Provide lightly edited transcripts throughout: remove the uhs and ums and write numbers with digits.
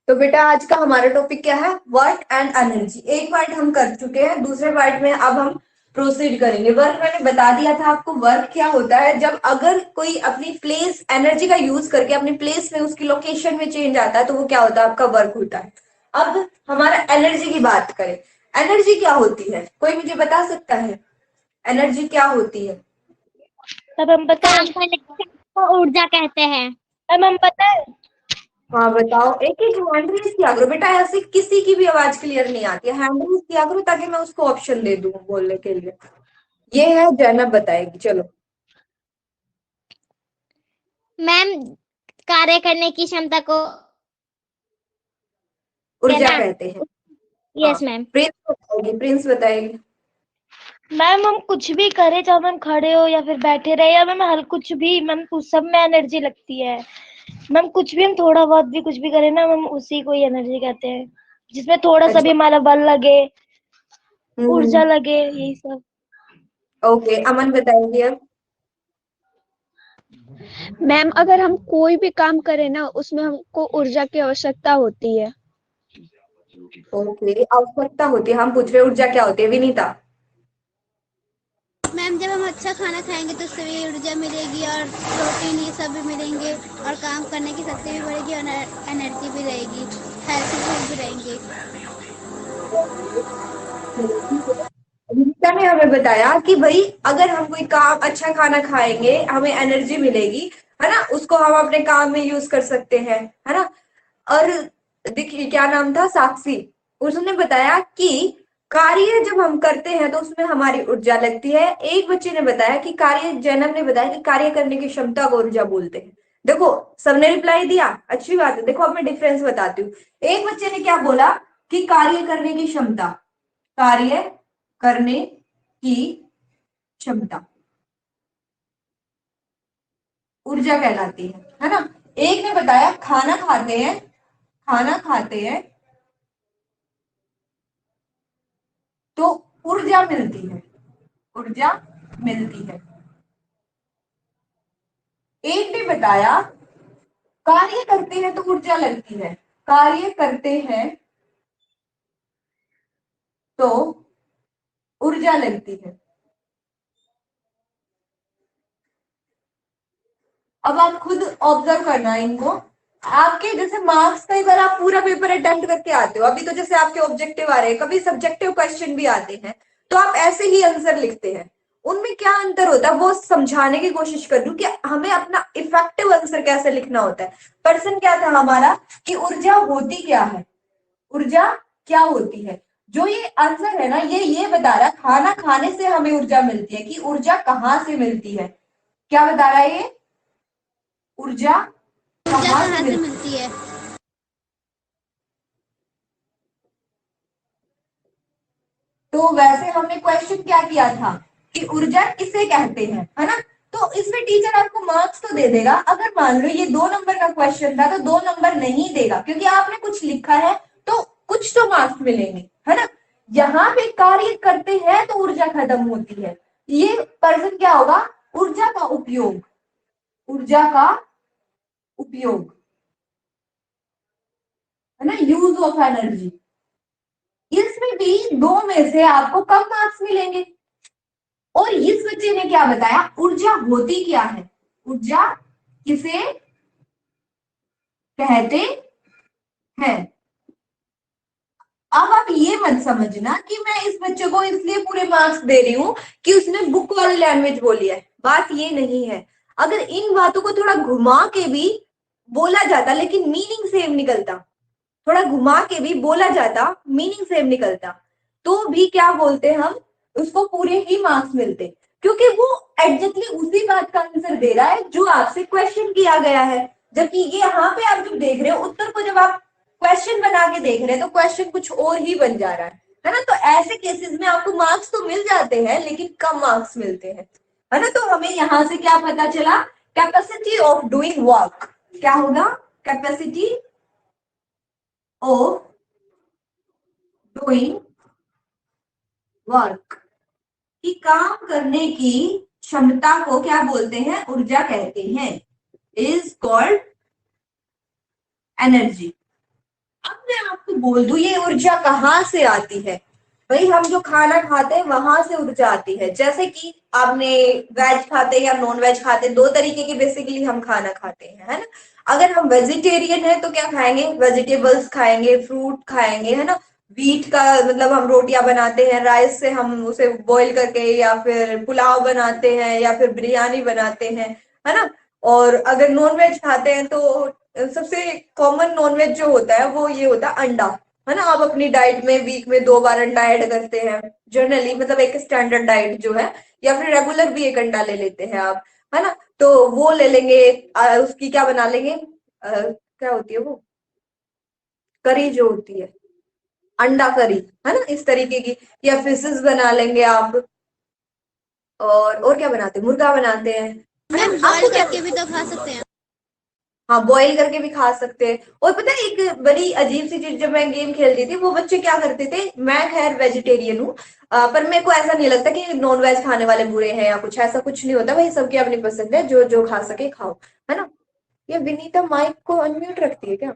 तो बेटा आज का हमारा टॉपिक क्या है? Work and energy. एक पार्ट हम कर चुके हैं, दूसरे पार्ट में अब हम प्रोसीड करेंगे। वर्क मैंने बता दिया था आपको। वर्क क्या होता है? जब अगर कोई अपनी प्लेस एनर्जी का यूज करके अपनी प्लेस में उसकी लोकेशन में चेंज आता है तो वो क्या होता है? आपका वर्क होता है। अब हमारा एनर्जी की बात करें। एनर्जी क्या होती है? कोई मुझे बता सकता है एनर्जी क्या होती है? तब हम पता है, काम करने को ऊर्जा कहते हैं। तब हम पता है। हाँ बताओ। एक एक हैंड रेज किया करो बेटा, ऐसे किसी की भी आवाज क्लियर नहीं आती है। हैंड रेज किया करो ताकि मैं उसको ऑप्शन दे दूं बोलने के लिए। ये है जैनब बताएगी, चलो। मैम, कार्य करने की क्षमता को ऊर्जा कहना। कहते हैं। हाँ, यस मैम। प्रिंस बताएगी, प्रिंस बताएगी। मैम हम कुछ भी करें, चाहे मैम खड़े हो या फिर बैठे रहे, या मैम हल कुछ भी, मैम उस सब में एनर्जी लगती है। मैम कुछ भी, हम थोड़ा बहुत भी कुछ भी करें ना, मैम उसी को ही एनर्जी कहते हैं, जिसमें थोड़ा सा भी अच्छा। हमारा बल लगे, हम्म। ऊर्जा लगे, यही सब। ओके, अमन बताएंगे अब। मैम अगर हम कोई भी काम करें ना, उसमें हमको ऊर्जा की आवश्यकता होती है। ओके, आवश्यकता होती है। हम पूछ रहे हैं ऊर्जा क्या होती है, विनीता। मैम जब हम अच्छा खाना खाएंगे तो उससे भी ऊर्जा मिलेगी और प्रोटीन ये सब भी मिलेंगे और काम करने की शक्ति भी बढ़ेगी और एनर्जी भी रहेगी, हेल्थफुल भी रहेंगे। विनीता ने हमें बताया कि भाई अगर हम कोई काम अच्छा खाना खाएंगे हमें एनर्जी मिलेगी, है ना? उसको हम अपने काम में यूज कर सकते हैं, है ना? और देखिए क्या नाम था, साक्षी। उसने बताया कि कार्य जब हम करते हैं तो उसमें हमारी ऊर्जा लगती है। एक बच्चे ने बताया कि कार्य, जैनब ने बताया कि कार्य करने की क्षमता को ऊर्जा बोलते हैं। देखो सबने रिप्लाई दिया, अच्छी बात है। देखो अब मैं डिफरेंस बताती हूँ। एक बच्चे ने क्या बोला कि कार्य करने की क्षमता, कार्य करने की क्षमता ऊर्जा कहलाती है ना? एक ने बताया खाना खाते हैं, खाना खाते हैं तो ऊर्जा मिलती है, ऊर्जा मिलती है। एक ने बताया कार्य करते हैं तो ऊर्जा लगती है, कार्य करते हैं तो ऊर्जा लगती है। अब आप खुद ऑब्जर्व करना इनको। आपके जैसे मार्क्स, कई बार आप पूरा पेपर अटेम्प्ट करके आते हो, अभी तो जैसे आपके ऑब्जेक्टिव आ रहे हैं, कभी सब्जेक्टिव क्वेश्चन भी आते हैं तो आप ऐसे ही आंसर लिखते हैं। उनमें क्या अंतर होता है वो समझाने की कोशिश कर रही हूँ कि हमें अपना इफेक्टिव आंसर कैसे लिखना होता है। पर्सन क्या था हमारा कि ऊर्जा होती क्या है, ऊर्जा क्या होती है। जो ये आंसर है ना, ये बता रहा है खाना खाने से हमें ऊर्जा मिलती है, कि ऊर्जा कहाँ से मिलती है। क्या बता रहा है ये? ऊर्जा ऊर्जा कहाँ से कहाँ से मिलती है? मिलती है? तो वैसे हमने क्वेश्चन क्या किया था कि ऊर्जा किसे कहते हैं, है ना? तो इसमें टीचर आपको मार्क्स तो दे देगा। अगर मान लो ये 2 नंबर का क्वेश्चन था तो 2 नंबर नहीं देगा, क्योंकि आपने कुछ लिखा है तो कुछ तो मार्क्स मिलेंगे, है ना? यहाँ पे कार्य करते हैं तो ऊर्जा खत्म होती है। ये पर्सन क्या होगा? ऊर्जा का उपयोग, ऊर्जा का उपयोग, है ना? Use of energy. इसमें भी दो में से आपको कम मार्क्स मिलेंगे। और इस बच्चे ने क्या बताया? ऊर्जा होती क्या है, ऊर्जा किसे कहते हैं। अब आप ये मत समझना कि मैं इस बच्चे को इसलिए पूरे मार्क्स दे रही हूं कि उसने बुक वाली लैंग्वेज बोली है, बात ये नहीं है। अगर इन बातों को थोड़ा घुमा के भी बोला जाता लेकिन मीनिंग सेम निकलता, थोड़ा घुमा के भी बोला जाता मीनिंग सेम निकलता, तो भी क्या बोलते हम, उसको पूरे ही मार्क्स मिलते, क्योंकि वो एग्जैक्टली उसी बात का आंसर दे रहा है जो आपसे क्वेश्चन किया गया है। जबकि ये यहाँ पे आप जब देख रहे हो उत्तर को, जब आप क्वेश्चन बना के देख रहे हैं तो क्वेश्चन कुछ और ही बन जा रहा है ना? तो ऐसे केसेस में आपको मार्क्स तो मिल जाते हैं लेकिन कम मार्क्स मिलते हैं, है ना? तो हमें यहाँ से क्या पता चला? कैपेसिटी ऑफ डूइंग वर्क क्या होगा? कैपेसिटी ऑफ डूइंग वर्क, कि काम करने की क्षमता को क्या बोलते हैं? ऊर्जा कहते हैं, इज कॉल्ड एनर्जी। बोल दूं ये ऊर्जा कहाँ से आती है? भाई हम जो खाना खाते हैं वहां से ऊर्जा आती है। जैसे कि आपने वेज खाते हैं या नॉन वेज खाते हैं, दो तरीके की बेसिकली हम खाना खाते हैं, है ना। अगर हम वेजिटेरियन है तो क्या खाएंगे? वेजिटेबल्स खाएंगे, फ्रूट खाएंगे, है ना। व्हीट का मतलब हम रोटियां बनाते हैं, राइस से हम उसे बॉईल करके, या फिर पुलाव बनाते हैं, या फिर बिरयानी बनाते हैं, है ना। और अगर नॉन वेज खाते हैं तो सबसे कॉमन नॉन वेज जो होता है वो ये होता है अंडा, है ना। आप अपनी डाइट में वीक में 2 बार अंडा ऐड करते हैं जनरली, मतलब एक स्टैंडर्ड डाइट जो है, या फिर रेगुलर भी एक अंडा ले लेते हैं आप, है ना। तो वो ले लेंगे, उसकी क्या बना लेंगे, क्या होती है वो, करी जो होती है, अंडा करी, है ना, इस तरीके की। या फिशेस बना लेंगे आप, और क्या बनाते हैं, मुर्गा बनाते हैं, है मैम ना। आपको बॉईल क्या, करके भी तो खा सकते हैं। हाँ बॉईल करके भी खा सकते हैं। और पता है एक बड़ी अजीब सी चीज, जब मैं गेम खेलती थी वो बच्चे क्या करते थे, मैं खैर वेजिटेरियन हूँ, पर मेरे को ऐसा नहीं लगता कि नॉन वेज खाने वाले बुरे हैं या कुछ, ऐसा कुछ नहीं होता भाई, सबकी अपनी पसंद है, जो जो खा सके खाओ, है ना। ये विनीता माइक को अनम्यूट रखती है क्या?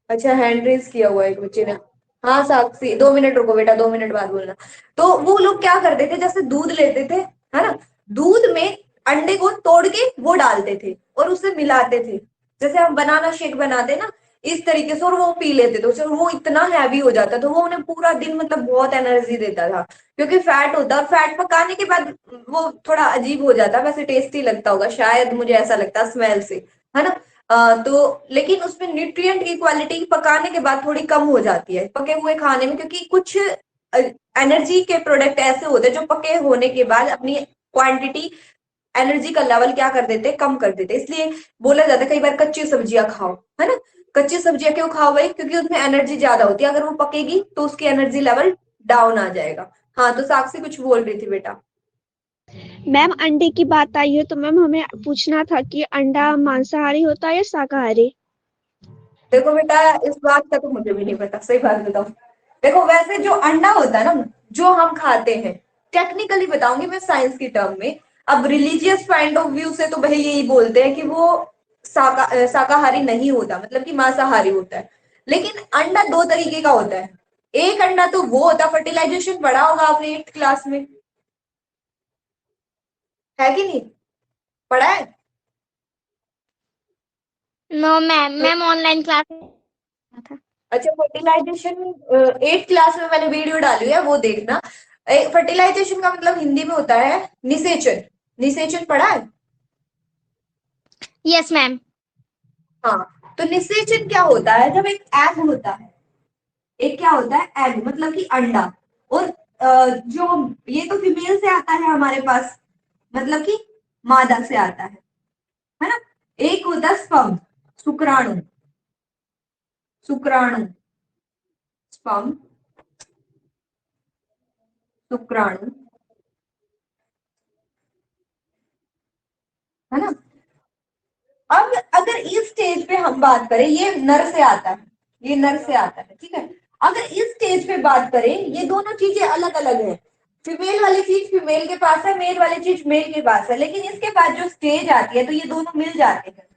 अच्छा, हैंड रेज किया हुआ है एक बच्चे ने। हाँ साक्षी, 2 मिनट रुको बेटा, 2 मिनट बाद बोलना। तो वो लोग क्या करते थे, जैसे दूध लेते थे, है ना, दूध में अंडे को तोड़ के वो डालते थे और उसे मिलाते थे, जैसे हम बनाना शेक बनाते ना, इस तरीके से, और वो पी लेते थे उसे। वो इतना हैवी हो जाता था, वो उन्हें पूरा दिन मतलब बहुत एनर्जी देता था, क्योंकि फैट होता है, और फैट पकाने के बाद वो थोड़ा अजीब हो जाता है, वैसे टेस्टी लगता होगा शायद, मुझे ऐसा लगता है स्मेल से, है ना। तो लेकिन उसमें न्यूट्रिएंट की क्वालिटी पकाने के बाद थोड़ी कम हो जाती है पके हुए खाने में, क्योंकि कुछ एनर्जी के प्रोडक्ट ऐसे होते हैं जो पके होने के बाद अपनी क्वांटिटी, एनर्जी का लेवल क्या कर देते, कम कर देते। इसलिए बोला जाता है कई बार कच्ची सब्जियां खाओ, है ना। कच्ची सब्जियां क्यों खाओ भाई? क्योंकि उसमें एनर्जी ज्यादा होती है, अगर वो पकेगी तो उसकी एनर्जी लेवल डाउन आ जाएगा। हाँ तो साक्षी कुछ बोल रही थी बेटा। मैम अंडे की बात आई है तो मैम हमें पूछना था कि अंडा मांसाहारी होता है या शाकाहारी? देखो बेटा, इस बात का तो मुझे भी नहीं पता, सही बात बताओ। देखो वैसे जो अंडा होता है ना, जो हम खाते हैं, टेक्निकली बताऊंगी मैं साइंस की टर्म में। अब रिलीजियस पॉइंट ऑफ व्यू से तो भाई यही बोलते हैं कि वो शाकाहारी नहीं होता, मतलब कि मांसाहारी होता है। लेकिन अंडा दो तरीके का होता है। एक अंडा तो वो होता है, फर्टिलाइजेशन पढ़ा होगा आपने 8th क्लास में, है कि नहीं, पढ़ा है? No ma'am, ma'am online class था। अच्छा, फर्टिलाइजेशन 8th क्लास में मैंने वीडियो डाली है, वो देखना। फर्टिलाइजेशन का मतलब हिंदी में होता है निषेचन। निषेचन पढ़ा है? Yes ma'am. हाँ, तो निषेचन क्या होता है, जब एक एग होता है, एक क्या होता है, एग मतलब कि अंडा, और जो ये तो फीमेल से आता है हमारे पास, मतलब कि मादा से आता है ना। एक होता है स्पर्म, शुक्राणु, शुक्राणु, स्पर्म, शुक्राणु, है ना। अब अगर इस स्टेज पे हम बात करें, ये नर से आता है, ये नर से आता है, ठीक है। अगर इस स्टेज पे बात करें, ये दोनों चीजें अलग अलग है। फीमेल वाली चीज फीमेल के पास है, मेल वाली चीज मेल के पास है, लेकिन इसके बाद जो स्टेज आती है तो ये दोनों मिल जाते हैं,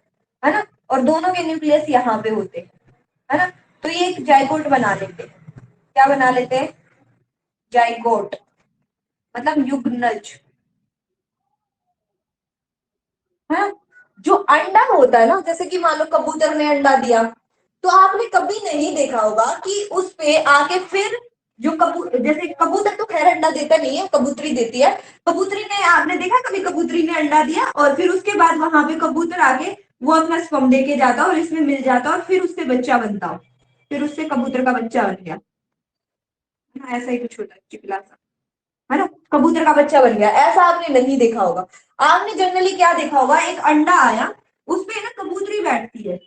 है ना। और दोनों के न्यूक्लियस यहाँ पे होते हैं, है ना। तो ये एक जाइगोट बना लेते हैं। क्या बना लेते हैं? जाइगोट, मतलब युग्मनज, है। जो अंडा होता है ना, जैसे कि मान लो कबूतर ने अंडा दिया, तो आपने कभी नहीं देखा होगा कि उस पे आके फिर जो जैसे कबूतर तो खैर अंडा देता नहीं है, कबूतरी देती है। कबूतरी ने, आपने देखा कभी कबूतरी ने अंडा दिया और फिर उसके बाद वहां पे कबूतर आके वो अपना स्पर्म दे के जाता और इसमें मिल जाता और फिर उससे बच्चा बनता हो, फिर उससे कबूतर का बच्चा बन गया, ऐसा ही कुछ होता है चिकला सा, है ना। कबूतर का बच्चा बन गया, ऐसा आपने नहीं देखा होगा। आपने जनरली क्या देखा होगा, एक अंडा आया, उस पे ना कबूतरी बैठती है,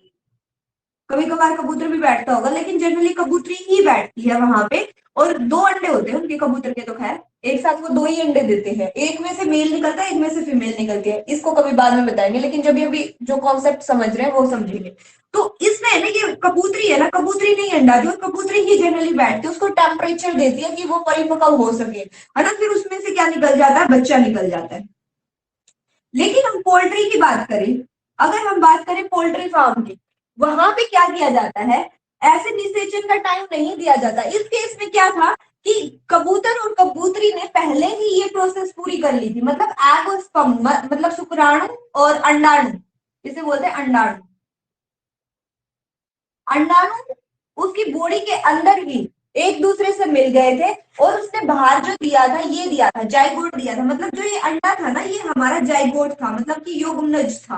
कभी कभार कबूतर भी बैठता होगा, लेकिन जनरली कबूतरी ही बैठती है वहां पे। और 2 अंडे होते हैं उनके, कबूतर के तो खैर एक साथ वो 2 ही अंडे देते हैं, एक में से मेल निकलता है, एक में से फीमेल निकलती है। इसको कभी बाद में बताएंगे, लेकिन जब अभी जो कॉन्सेप्ट समझ रहे हैं वो समझेंगे। तो इसमें ना ये कबूतरी है ना, कबूतरी नहीं अंडा दी, और कबूतरी ही जनरली बैठती है, उसको टेम्परेचर देती है कि वो परिपक्व हो सके, है ना। फिर उसमें से क्या निकल जाता है, बच्चा निकल जाता है। लेकिन हम पोल्ट्री की बात करें, अगर हम बात करें पोल्ट्री फार्म की, वहां पे क्या किया जाता है, ऐसे निषेचन का टाइम नहीं दिया जाता। इस केस में क्या था कि कबूतर और कबूतरी ने पहले ही ये प्रोसेस पूरी कर ली थी, मतलब एग और स्पर्म, मतलब शुक्राणु और अंडाणु, इसे बोलते हैं अंडाणु। अंडाणु उसकी बॉडी के अंदर ही एक दूसरे से मिल गए थे और उसने बाहर जो दिया था, ये दिया था जाइगोट दिया था, मतलब जो ये अंडा था ना, ये हमारा जाइगोट था, मतलब कि युग्मनज था,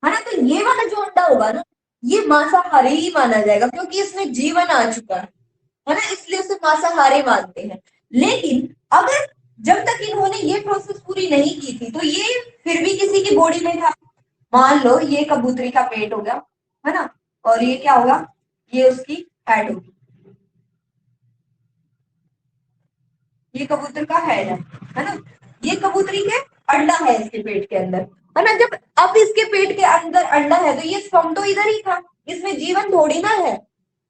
है ना। तो ये वाला जो अंडा होगा ना, ये मांसाहारी ही माना जाएगा क्योंकि इसमें जीवन आ चुका है ना, इसलिए उसे मांसाहारी मानते हैं। लेकिन अगर जब तक इन्होंने ये प्रोसेस पूरी नहीं की थी, तो ये फिर भी किसी की बॉडी में था। मान लो ये कबूतरी का पेट हो गया, है ना, और ये क्या होगा, ये उसकी हेड होगी, ये कबूतर का हेड है ना, ये कबूतरी के अंडा है इसके पेट के अंदर, है ना। जब अब इसके पेट के अंदर अंडा है तो ये स्पर्म तो इधर ही था, इसमें जीवन थोड़ी ना है।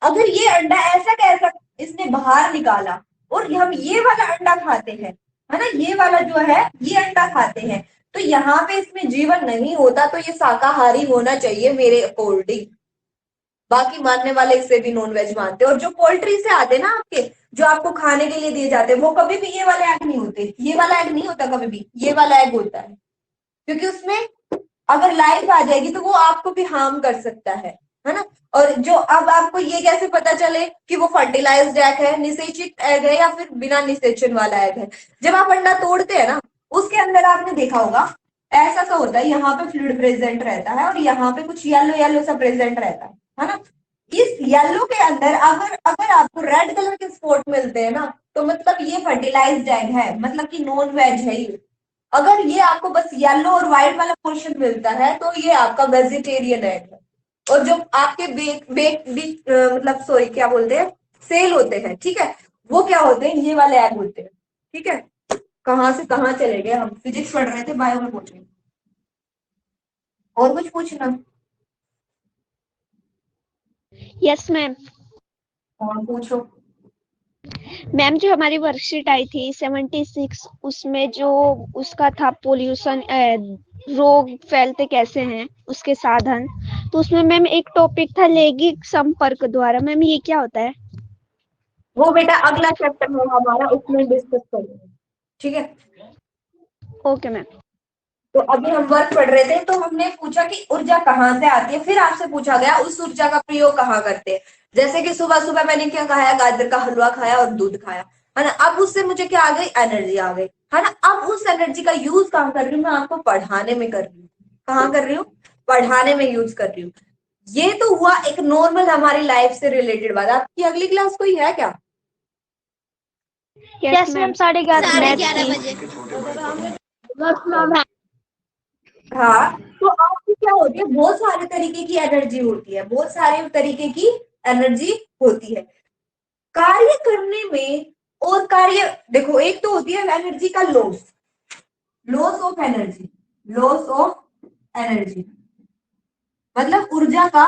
अगर ये अंडा ऐसा कैसा इसने बाहर निकाला और हम ये वाला अंडा खाते हैं, है ना, ये वाला जो है ये अंडा खाते हैं, तो यहाँ पे इसमें जीवन नहीं होता, तो ये शाकाहारी होना चाहिए मेरे अकॉर्डिंग। बाकी मानने वाले इसे भी नॉन वेज मानते हैं। और जो पोल्ट्री से आते ना आपके, जो आपको खाने के लिए दिए जाते हैं, वो कभी भी ये वाले एग नहीं होते, ये वाला एग नहीं होता कभी भी, ये वाला एग होता है, क्योंकि उसमें अगर लाइफ आ जाएगी तो वो आपको भी हार्म कर सकता है ना। और जो अब आपको ये कैसे पता चले कि वो फर्टिलाइज्ड एग है, निषेचित एग है या फिर बिना निषेचन वाला एग है, जब आप अंडा तोड़ते हैं ना, उसके अंदर आपने देखा होगा ऐसा सा होता है, यहाँ पे फ्लूइड प्रेजेंट रहता है और यहाँ पे कुछ येलो येलो सा प्रेजेंट रहता है ना। इस येलो के अंदर अगर अगर आपको रेड कलर के स्पॉट मिलते हैं ना, तो मतलब ये फर्टिलाइज्ड एग है, मतलब कि नॉन वेज है ये। अगर ये आपको बस येलो और व्हाइट वाला पोर्शन मिलता है तो ये आपका वेजिटेरियन एग है। और जो आपके मतलब सॉरी क्या बोलते हैं, सेल होते हैं, ठीक है, वो क्या होते हैं, ये वाले एग होते हैं, ठीक है। कहाँ से कहाँ चले गए, हम फिजिक्स पढ़ रहे थे, बायो में पहुंच गए। और कुछ पूछना? Yes ma'am. और पूछो। मैम जो हमारी वर्कशीट आई थी 76, उसमें जो उसका था पोल्यूशन, रोग फैलते कैसे हैं उसके साधन, तो उसमें मैम एक टॉपिक था लैंगिक संपर्क द्वारा। मैम ये क्या होता है? वो बेटा अगला चैप्टर है हमारा, उसमें डिस्कस करेंगे, ठीक है। Okay ma'am. तो अभी हम वर्क पढ़ रहे थे, तो हमने पूछा कि ऊर्जा कहाँ से आती है, फिर आपसे पूछा गया उस ऊर्जा का प्रयोग कहाँ करते हैं। जैसे कि सुबह सुबह मैंने क्या खाया, गाजर का हलवा खाया और दूध खाया, है ना। अब उससे मुझे क्या आ गई, एनर्जी आ गई, है ना। अब उस एनर्जी का यूज कहाँ कर रही हूँ, मैं आपको पढ़ाने में कर रही हूँ। कहाँ कर रही हूँ, पढ़ाने में यूज कर रही हूँ। ये तो हुआ एक नॉर्मल हमारी लाइफ से रिलेटेड बात। आपकी अगली क्लास कोई है क्या? यस मैम, 11:30 11:30 बजे। हाँ, तो आपकी क्या होती है, बहुत सारे तरीके की एनर्जी होती है, बहुत सारे तरीके की एनर्जी होती है कार्य करने में। और कार्य देखो, एक तो होती है एनर्जी का loss, loss of energy, loss of energy मतलब ऊर्जा का,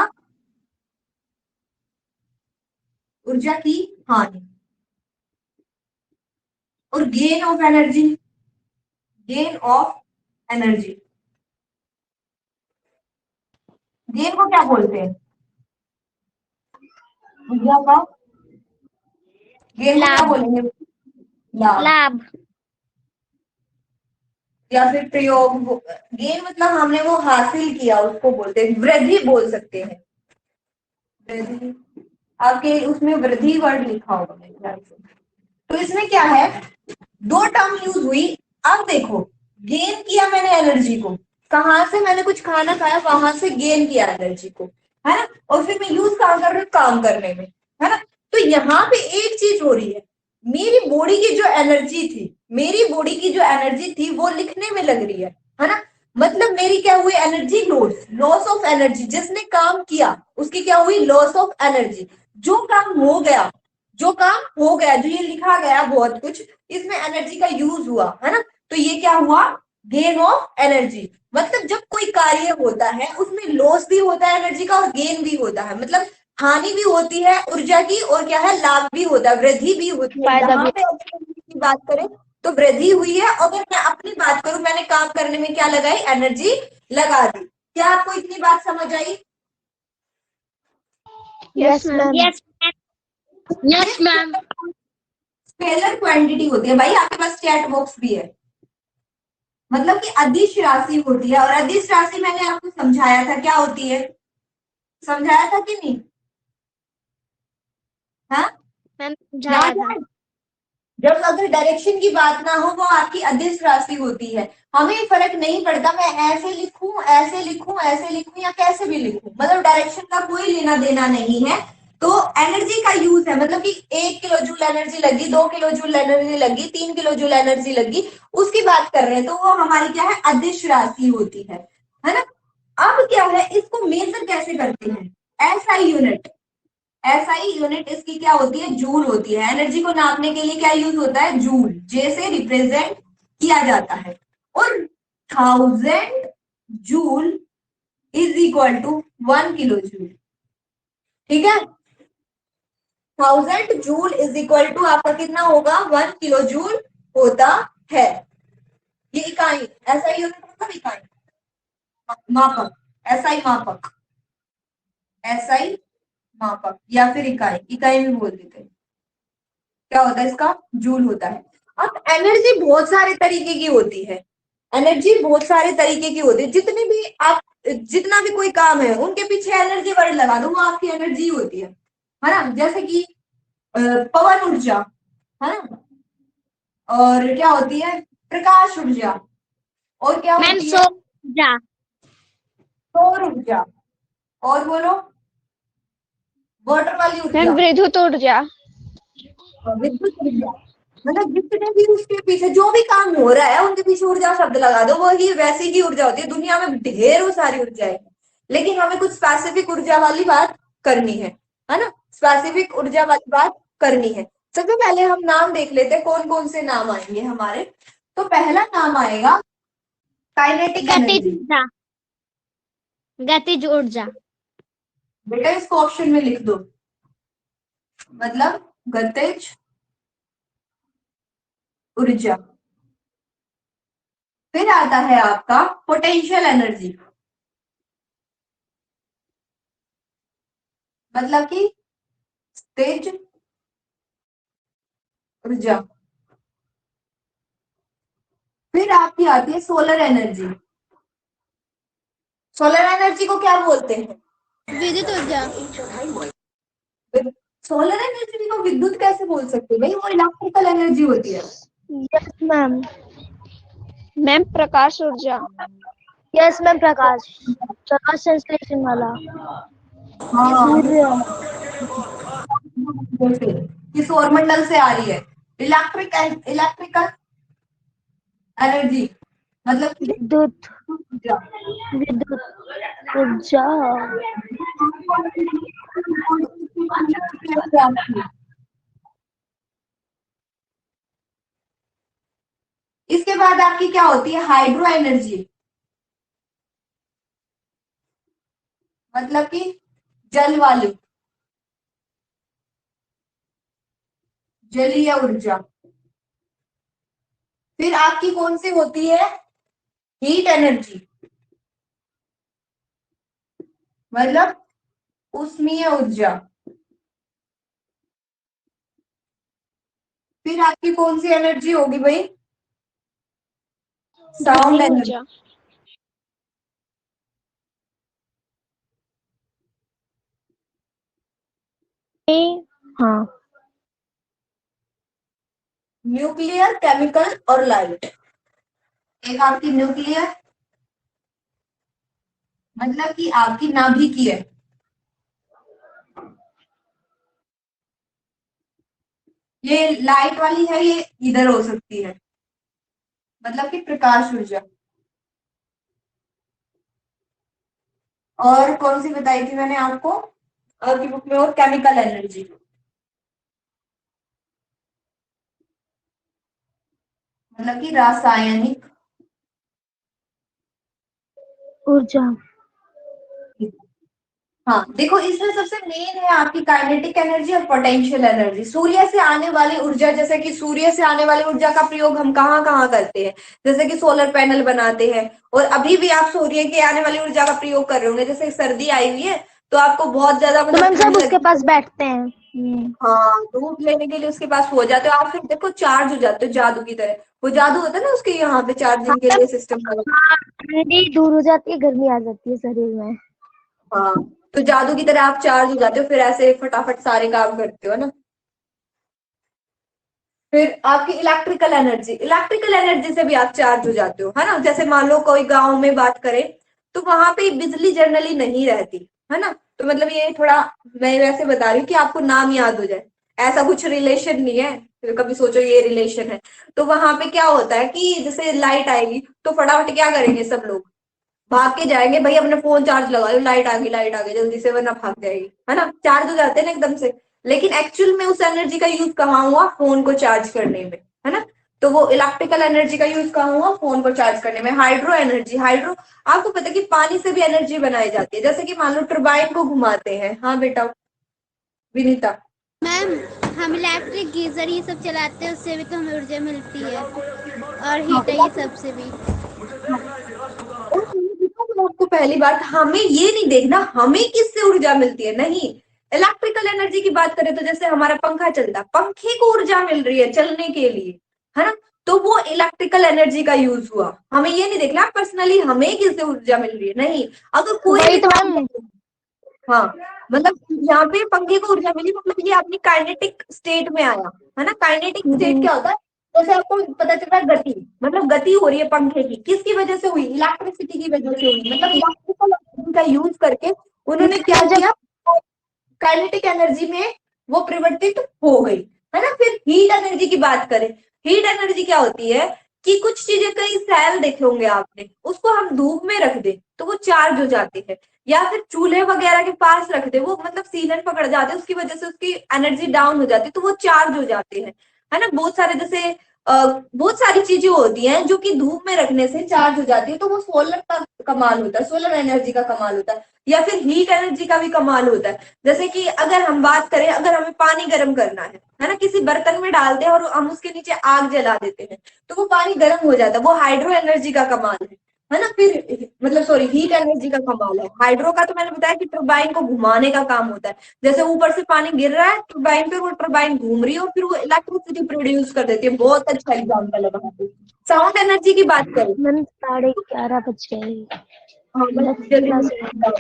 ऊर्जा की हानि। और gain of energy, gain of energy, gain को क्या बोलते हैं, ऊर्जा का गेन को क्या लाभ। बोलेंगे, लाभ लाभ। या फिर प्रयोग। गेन मतलब हमने वो हासिल किया, उसको बोलते हैं, वृद्धि बोल सकते हैं, वृद्धि। आपके उसमें वृद्धि वर्ड लिखा होगा मेरे ख्याल से। तो इसमें क्या है, दो टर्म यूज हुई। अब देखो, गेन किया मैंने एनर्जी को, कहां से, मैंने कुछ खाना खाया, वहां से गेन किया एनर्जी को, है ना। और फिर मैं यूज कहाँ कर रही हूँ, काम करने में, है ना। तो यहाँ पे एक चीज हो रही है, मेरी बॉडी की जो एनर्जी थी, मेरी बॉडी की जो एनर्जी थी वो लिखने में लग रही है ना। मतलब मेरी क्या हुई, energy loss, loss of energy. जिसने काम किया उसकी क्या हुई, लॉस ऑफ एनर्जी। जो काम हो गया, जो काम हो गया, जो ये लिखा गया बहुत कुछ, इसमें एनर्जी का यूज हुआ, है ना। तो ये क्या हुआ, गेन ऑफ एनर्जी। मतलब जब कोई कार्य होता है उसमें लॉस भी होता है एनर्जी का और गेन भी होता है, मतलब हानि भी होती है ऊर्जा की और क्या है, लाभ भी होता है, वृद्धि भी होती है। फायदा यहाँ पे एनर्जी की बात करें तो वृद्धि हुई है। अगर मैं अपनी बात करूं, मैंने काम करने में क्या लगाई, एनर्जी लगा दी। क्या आपको इतनी बात समझ आई? Yes ma'am. Yes yes ma'am. Scalar quantity होती है भाई, आपके पास चैट बॉक्स भी है। मतलब कि अदिश राशि होती है, और अदिश राशि मैंने आपको समझाया था क्या होती है, समझाया था कि नहीं? हाँ मैम समझाया था। जब अगर डायरेक्शन की बात ना हो, वो आपकी अदिश राशि होती है। हमें फर्क नहीं पड़ता मैं ऐसे लिखूं, ऐसे लिखूं, ऐसे लिखूं या कैसे भी लिखूं, मतलब डायरेक्शन का कोई लेना देना नहीं है। तो एनर्जी का यूज है, मतलब कि 1 किलो जूल एनर्जी लगी, 2 किलो जूल एनर्जी लगी, 3 किलो जूल एनर्जी लगी, उसकी बात कर रहे हैं, तो वो हमारी क्या है, अदिश राशि होती है ना। अब क्या है, इसको मेजर कैसे करते हैं, एसआई यूनिट। एसआई यूनिट इसकी क्या होती है, जूल होती है। एनर्जी को नापने के लिए क्या यूज होता है, जूल, जे से रिप्रेजेंट किया जाता है। और 1000 joule is equal to 1 kilojoule. ठीक है, 1000 जूल इज इक्वल टू आपका कितना होगा, 1 किलो जूल होता है। ये इकाई, एसआई यूनिट मतलब इकाई, मापक, एसआई मापक, एसआई मापक या फिर इकाई, इकाई भी बोल देते हैं। क्या होता है इसका, जूल होता है। अब एनर्जी बहुत सारे तरीके की होती है, एनर्जी बहुत सारे तरीके की होती है। जितने भी आप, जितना भी कोई काम है उनके पीछे एनर्जी वर्ड लगा दो, वो आपकी एनर्जी होती है ना। जैसे कि पवन ऊर्जा, है ना, और क्या होती है, प्रकाश ऊर्जा, और क्या मैम होती है, सौर सौर ऊर्जा, और बोलो, वाटर वाली ऊर्जा, मैम विद्युत ऊर्जा। विद्युत ऊर्जा। मतलब जितने भी उसके पीछे जो भी काम हो रहा है उनके पीछे ऊर्जा शब्द लगा दो, वो ही वैसी ही ऊर्जा होती है। दुनिया में ढेरों सारी ऊर्जाएं हैं, लेकिन हमें कुछ स्पेसिफिक ऊर्जा वाली बात करनी है ना, स्पेसिफिक ऊर्जा वाली बात करनी है। सबसे पहले हम नाम देख लेते हैं, कौन कौन से नाम आएंगे हमारे। तो पहला नाम आएगा काइनेटिक गतिज एनर्जी। ऊर्जा। गतिज ऊर्जा। बेटा इसको ऑप्शन में लिख दो, मतलब गतिज ऊर्जा। फिर आता है आपका पोटेंशियल एनर्जी, मतलब कि तेज ऊर्जा। फिर आपकी आती है सोलर एनर्जी। सोलर एनर्जी को क्या बोलते हैं, विद्युत ऊर्जा। सोलर एनर्जी को विद्युत कैसे बोल सकते हैं भाई, वो इलेक्ट्रिकल एनर्जी होती है। Yes ma'am. मैम प्रकाश ऊर्जा। यस मैम, प्रकाश, प्रकाश संश्लेषण वाला। हाँ, सूर्य। जैसे कि सौरमंडल से आ रही है। इलेक्ट्रिकल एनर्जी मतलब कि विद्युत, ऊर्जा। विद्युत ऊर्जा। इसके बाद आपकी क्या होती है, हाइड्रो एनर्जी, मतलब कि जल वाली, जलीय ऊर्जा। फिर आपकी कौन सी होती है, हीट एनर्जी, मतलब उष्मीय ऊर्जा। फिर आपकी कौन सी एनर्जी होगी भाई, साउंड ध्वनि एनर्जी, ऊर्जा। हाँ। न्यूक्लियर, केमिकल और लाइट। एक आपकी न्यूक्लियर, मतलब कि आपकी नाभिकीय, ये लाइट वाली है, ये इधर हो सकती है, मतलब कि प्रकाश ऊर्जा। और कौन सी बताई थी मैंने आपको आपकी बुक में, और केमिकल एनर्जी, मतलब कि रासायनिक ऊर्जा। हाँ देखो, इसमें सबसे मेन है आपकी काइनेटिक एनर्जी और पोटेंशियल एनर्जी। सूर्य से आने वाली ऊर्जा, जैसे कि सूर्य से आने वाली ऊर्जा का प्रयोग हम कहाँ कहाँ करते हैं, जैसे कि सोलर पैनल बनाते हैं। और अभी भी आप सूर्य के आने वाली ऊर्जा का प्रयोग कर रहे होंगे, जैसे सर्दी आई हुई है तो आपको बहुत ज्यादा तो मतलब मैम ठंड सब उसके लगती पास है। बैठते हैं। हाँ, धूप लेने के लिए उसके पास हो जाते हो आप, फिर देखो चार्ज हो जाते हो जादू की तरह। वो जादू होता है ना उसके यहाँ पे हाँ चार्जिंग के लिए सिस्टम का। हाँ, ठंडी दूर हो जाती है, गर्मी आ जाती है शरीर में। हाँ, तो जादू की तरह आप चार्ज हो जाते हो, फिर ऐसे फटाफट सारे काम करते हो ना। फिर आपकी इलेक्ट्रिकल एनर्जी से भी आप चार्ज हो जाते हो, है ना। जैसे मान लो कोई गांव में बात करें, तो वहां पे बिजली जनरली नहीं रहती, है ना। तो मतलब ये थोड़ा मैं वैसे बता रही हूँ कि आपको नाम याद हो जाए, ऐसा कुछ रिलेशन नहीं है। तो कभी सोचो ये रिलेशन है। तो वहां पे क्या होता है कि जैसे लाइट आएगी तो फटाफट क्या करेंगे सब लोग, भाग के जाएंगे, भाई अपने फोन चार्ज लगा लो, लाइट आ गई जल्दी से, वरना भाग जाएगी, है ना। चार्ज हो जाते हैं ना एकदम से। लेकिन एक्चुअल में उस एनर्जी का यूज कहाँ हुआ, फोन को चार्ज करने में, है ना। तो वो इलेक्ट्रिकल एनर्जी का यूज कहाँ हुआ, फोन को चार्ज करने में। हाइड्रो आपको पता है कि पानी से भी एनर्जी बनाई जाती है, जैसे कि मान लो टरबाइन को घुमाते हैं। हाँ बेटा विनीता। मैम, हम इलेक्ट्रिक गीजर ये सब चलाते हैं, उससे भी तो हमें ऊर्जा मिलती है, और हाँ, हीटर ये सब से भी। और आपको पहली बात, हमें ये नहीं देखना हमें किससे ऊर्जा मिलती है, नहीं। इलेक्ट्रिकल एनर्जी की बात करें तो जैसे हमारा पंखा चलता है, पंखे को ऊर्जा मिल रही है चलने के लिए, है ना। तो वो इलेक्ट्रिकल एनर्जी का यूज हुआ। हमें ये नहीं देखना पर्सनली हमें किससे ऊर्जा मिल रही है, नहीं। अगर कोई वही भी तो काम मैम। हाँ, मतलब यहाँ पे पंखे को ऊर्जा मिली, मतलब ये अपनी काइनेटिक स्टेट में आया, है ना। काइनेटिक स्टेट क्या होता है, जैसे आपको पता चल रहा है गति, मतलब गति हो रही है पंखे की, किसकी वजह से हुई, इलेक्ट्रिसिटी की वजह से हुई। मतलब इलेक्ट्रिकल एनर्जी का यूज करके उन्होंने क्या जब किया, काइनेटिक एनर्जी में वो परिवर्तित हो गई, है ना। फिर हीट एनर्जी की बात करें, हीट एनर्जी क्या होती है कि कुछ चीजें, कई सेल देखे होंगे आपने, उसको हम धूप में रख दे तो वो चार्ज हो जाते हैं, या फिर चूल्हे वगैरह के पास रख दे, वो मतलब सीलन पकड़ जाते हैं, उसकी वजह से उसकी एनर्जी डाउन हो जाती है, तो वो चार्ज हो जाते हैं, है ना। बहुत सारे जैसे बहुत सारी चीजें होती हैं जो कि धूप में रखने से चार्ज हो जाती है, तो वो सोलर का कमाल होता है, सोलर एनर्जी का कमाल होता है, या फिर हीट एनर्जी का भी कमाल होता है। जैसे कि अगर हम बात करें, अगर हमें पानी गर्म करना है ना, किसी बर्तन में डालते हैं और हम उसके नीचे आग जला देते हैं, तो वो पानी गर्म हो जाता है, वो हाइड्रो एनर्जी का कमाल है ना। फिर मतलब सॉरी, हीट एनर्जी का कमाल है। हाइड्रो का तो मैंने बताया कि टरबाइन को घुमाने का काम होता है, जैसे ऊपर से पानी गिर रहा है टरबाइन पे, वो टरबाइन घूम रही है और फिर वो इलेक्ट्रिसिटी प्रोड्यूस कर देती है। बहुत अच्छा एग्जाम्पल है वहां पे। साउंड एनर्जी की बात करें, मैम 11:30 बज गए। हाँ बस नेक्स्ट जल्दी क्लास है। जल्दी।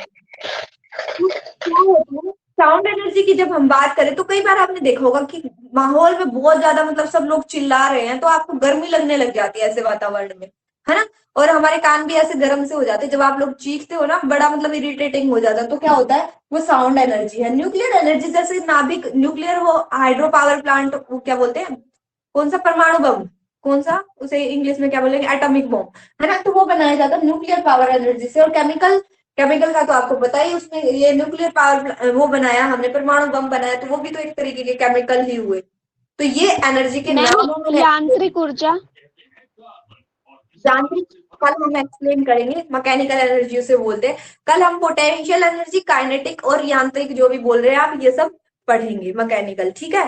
तो क्या होता है, साउंड एनर्जी की जब हम बात करें तो कई बार आपने देखा होगा कि माहौल में बहुत ज्यादा मतलब सब लोग चिल्ला रहे हैं, तो आपको गर्मी लगने लग जाती है ऐसे वातावरण में, है ना। और हमारे कान भी ऐसे गर्म से हो जाते हैं जब आप लोग चीखते हो ना, बड़ा मतलब इरिटेटिंग हो जाता है। तो क्या होता है, वो साउंड एनर्जी है। न्यूक्लियर एनर्जी, जैसे नाभिक न्यूक्लियर हो, हाइड्रो पावर प्लांट, वो क्या बोलते हैं, कौन सा, परमाणु बम, कौन सा, उसे इंग्लिश में क्या बोलेंगे, एटॉमिक बॉम्ब, है ना। तो वो बनाया जाता है न्यूक्लियर पावर एनर्जी से। और केमिकल का तो आपको पता ही, उसमें ये न्यूक्लियर पावर वो बनाया हमने, परमाणु बम बनाया, तो वो भी तो एक तरीके के केमिकल ही हुए। तो ये एनर्जी के मैम नामों में यांत्रिक ऊर्जा। यांत्रिक कल हम एक्सप्लेन करेंगे, मैकेनिकल एनर्जी उसे बोलते हैं। कल हम पोटेंशियल एनर्जी, काइनेटिक और यांत्रिक जो भी बोल रहे हैं आप, ये सब पढ़ेंगे मैकेनिकल, ठीक है।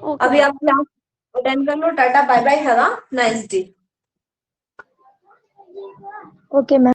ओके अभी मैम। आप क्लास अटेंड कर लो। Tata bye bye, have a nice day. Okay ma'am.